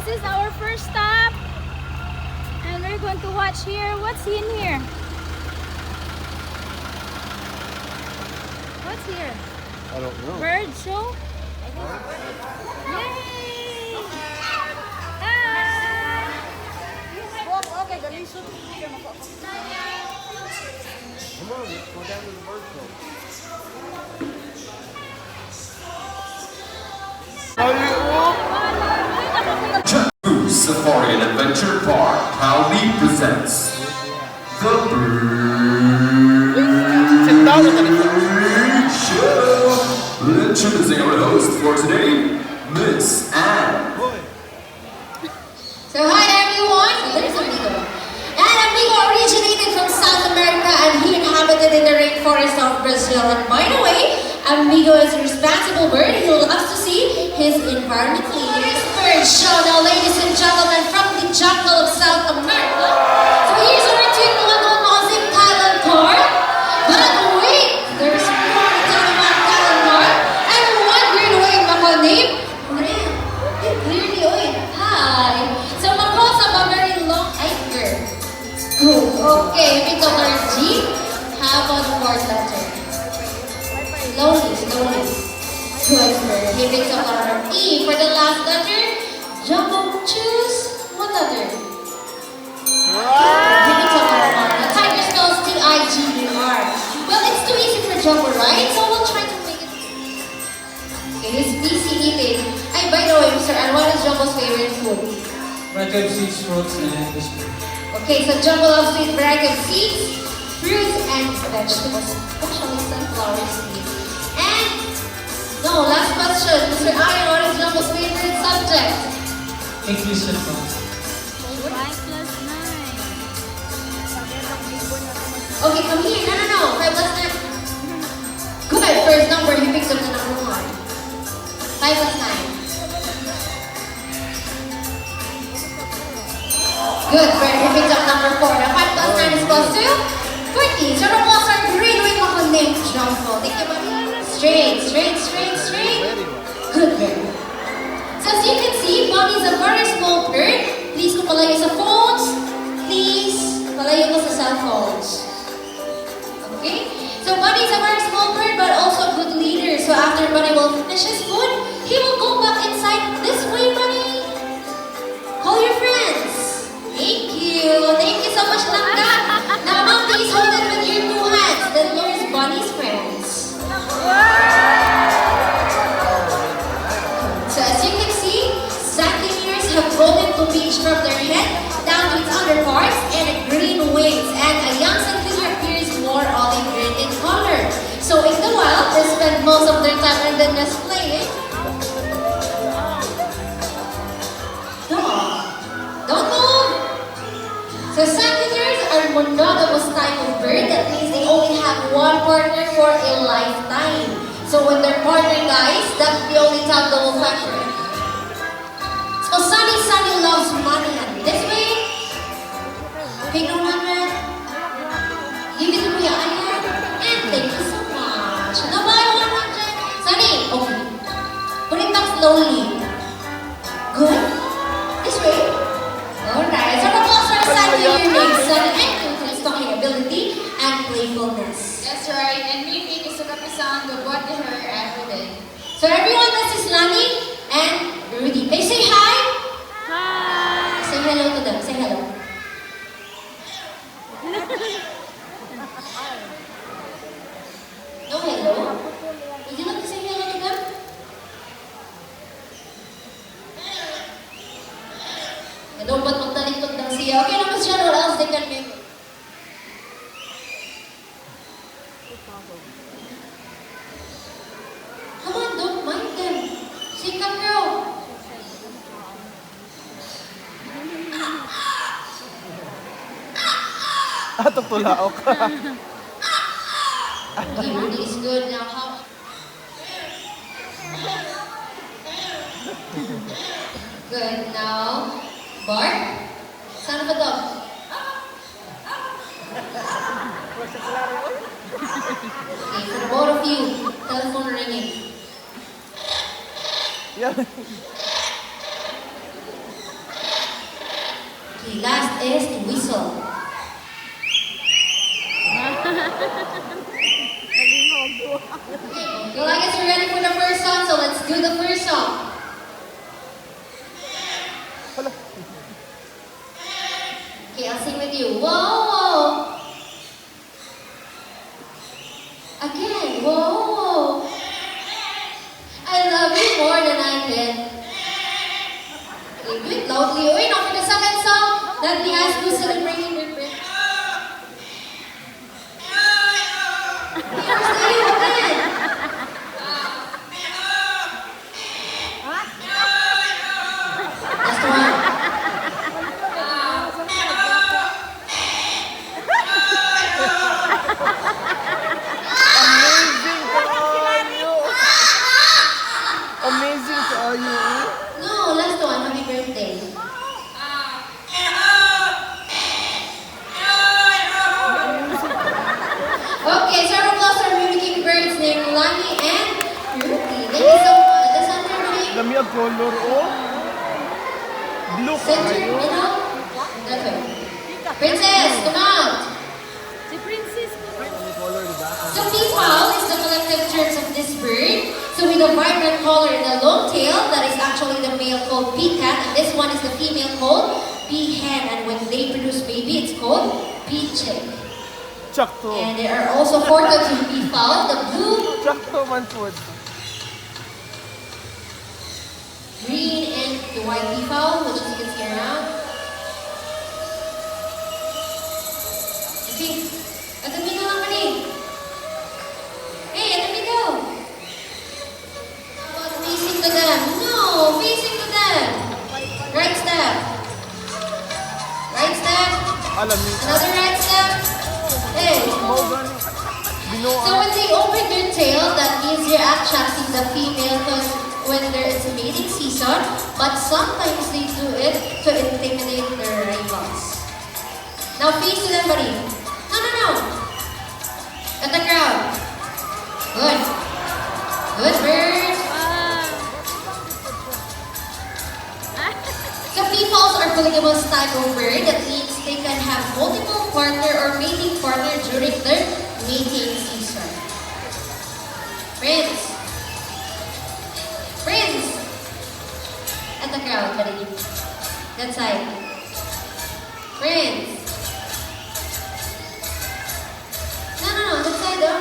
this is our first stop. And we're going to watch here. What's in here? What's here? I don't know. Bird show? Yay! Hi! Okay, come on, let's go down to the bird show. Cebu Safari Adventure Park proudly presents the Bird Show. Introducing our host for today, Miss Anne. So hi everyone, there's Amigo. And Amigo originated from South America and he inhabited in the rainforest of Brazil. And by the way, Amigo is a responsible bird. He loves to see his environment. Here's Bird Show now, ladies and gentlemen, from the jungle of South America. So here's our twinkling music talent card. But wait, there's more to tell about talent card. And one green wave ako name. Clearly, hi. So Macos have a very long hiker. Okay, we got our G. How about the fourth letter? Slowly. Good bird. He picks up our E for the last letter. Jumbo, choose one letter. He picks up our R. The tiger spells T-I-G-E-R. Well, it's too easy for Jumbo, right? So we'll try to make it. Okay, he's busy eating. Ay, by the way, Mr. Ann, what is Jumbo's favorite food? Variety of seeds, fruits, and biscuits. Okay, so Jumbo loves to eat variety of seeds, fruits, and vegetables. Especially sunflower seeds. And, no, last question. Mr. Iron, what is Jumbo's favorite subject? English and math. 5 plus 9. Okay, come here. No. 5 plus 9. Good. First number, he picks up the number 1. 5 plus 9. Good, Fred. He picks up number 4. Now 5 plus 9 is close to 40. So the walls are green with mga name Jumbo. Thank you, buddy. Straight. Good, Fred. So as you can see, Bunny is a very small bird. Please kung palayo sa phones, please palayo ko sa cell phones. Okay? So Bunny is a very small bird but also a good leader. So after Bunny will finish his food, he will go back inside. This way, Bunny. Call your friends. Thank you. Thank you so much, Langga. Now, Mom, please hold it with your 2 hands. Then here's Bunny's friends. So as you can see, Sagittarius have golden plumage from their head down to its underparts and green wings. And a young Sagittarius appears more olive green in color. So in the wild, they spend most of their time in the nest playing. Don't move! So Sagittarius are monogamous type of bird. That means they only have one partner for a lifetime. So when their partner dies, that's the only time they will factor. So Sunny loves money. And this way, okay, no 100. Give it to Kuya Ayan. And thank you so much. Now buy 100. Sunny, okay. Put it back slowly. Good. This way. Alright. So the balls are Sunny, your name, Sunny, and includes talking ability and playfulness. That's right, and Mimi is to represent the body her every day. So everyone, this is Lani and Rudy. They say hi. Hi! Say hello to them. Say hello. No hello? Would you like to say hello to them? Hello, ba't magtalikod ng siya? Okay naman siya, what else they can make? Come on, don't mind them. Say, come girl. Tutulaok. Okay, Rudy is good now. How? Good now. Bark. Son of a dog. Okay, for the both of you, telephone ringing. Yeah. last is whistle. Well, I guess you're ready for the first song, so let's do the first song. Okay, I'll sing with you. Whoa, whoa. Again, whoa, whoa. I love you more than I can. Okay, do it loudly. Okay, now for the second song, let me ask who's celebrating their birthday. Here's to you again. Last one. Amazing to all you. No, last one. Happy birthday. Okay, so our applause are mimicking birds named Lani and Ruby. Thank you so much. The center, everybody. Dami ang color, oh. Blue Center, kayo. middle. That way. Princess, come out. Si Princess. Color, diba? So peafowl is the collective terms of this bird. So with a vibrant color in the long tail, that is actually the male called peacat, and this one is the female called peahen. And when they produce baby, it's called peachick. Chakto. And there are also four types of peafowl: the blue, Chakto man food. green, and the white peafowl, which you can see around. Okay, at the middle lang mali. Hey, at the middle. How about facing to them? No, facing to them. Right step. Right step. Alam niyo. Another right step. Hey. Maugan. Binuha. So when they open their tail, that means you're attracting the female because when there is mating season, but sometimes they do it to intimidate their rivals. Now face to them, buddy. No, no, no. At the crowd. Good. Good bird. So peafowls are polygamous type of bird. That means they can have multiple partner or mating partner during their mating season. Prince. Prince. At the crowd, buddy. That side. Prince. No, no, no. That side, oh.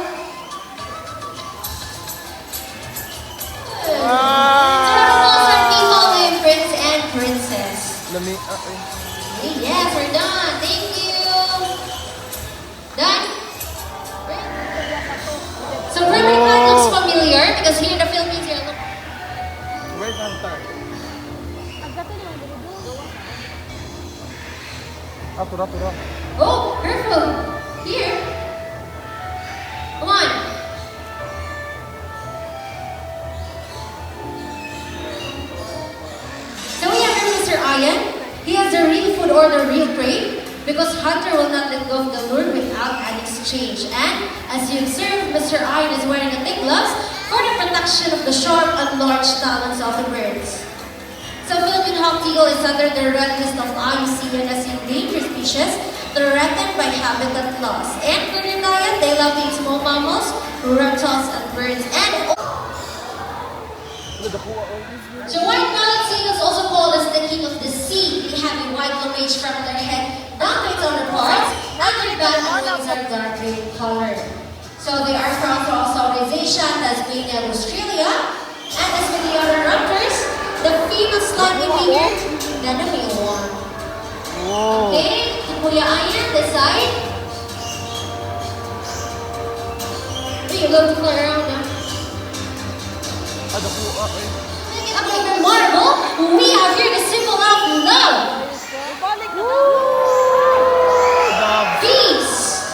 Good. So applause for peafowl named Prince and Princess. Lami. Okay, yes, we're done. Thank you. Done? So Burger Cat looks familiar because here in the Philippines, you're looking. Wait ang time. Ah, tura. Oh, careful. Here. Come on. So we have here Mr. Ian. He has the real food or the real prey because hunter will not let go of the lure without an exchange. And as you observe, Mr. Ian is wearing a thick gloves for the protection of the sharp and large talons of the birds. So Philippine hawk eagle is under the red list of IUCN as endangered species threatened by habitat loss. And for their diet, they love to eat small mammals, reptiles, and birds. And so white-bellied seagulls, also called as the king of the sea, they have a white plumage from their head down to its underparts, and their back and wings are dark green in color. So they are found throughout Southeast Asia, Tasmania, and Australia. And as with the other raptors, the female slightly bigger than the male one. Wow. Okay, to Kuya Ayan, this side. Hey, you love to fly around now. Okay, the marble, we have here the symbol of love. Peace.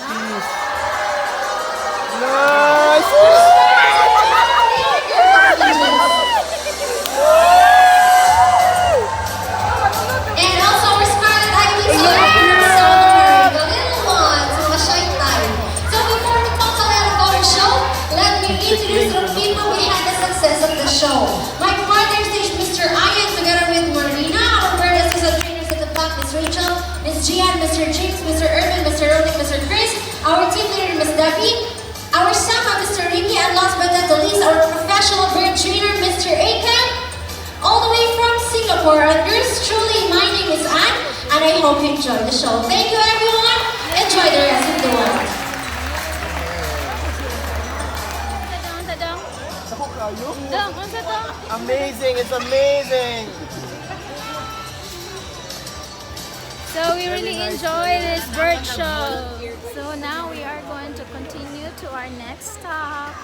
Nice. And also our scarlet ivy so the little ones, mga shy time. So before we talk about our show, let me introduce the people behind the success of the show. My partner hope you enjoyed the show. Thank you, everyone. Enjoy the rest of the world. Dong, unsa to? Amazing! It's amazing! So we really enjoyed this bird show. So now we are going to continue to our next stop.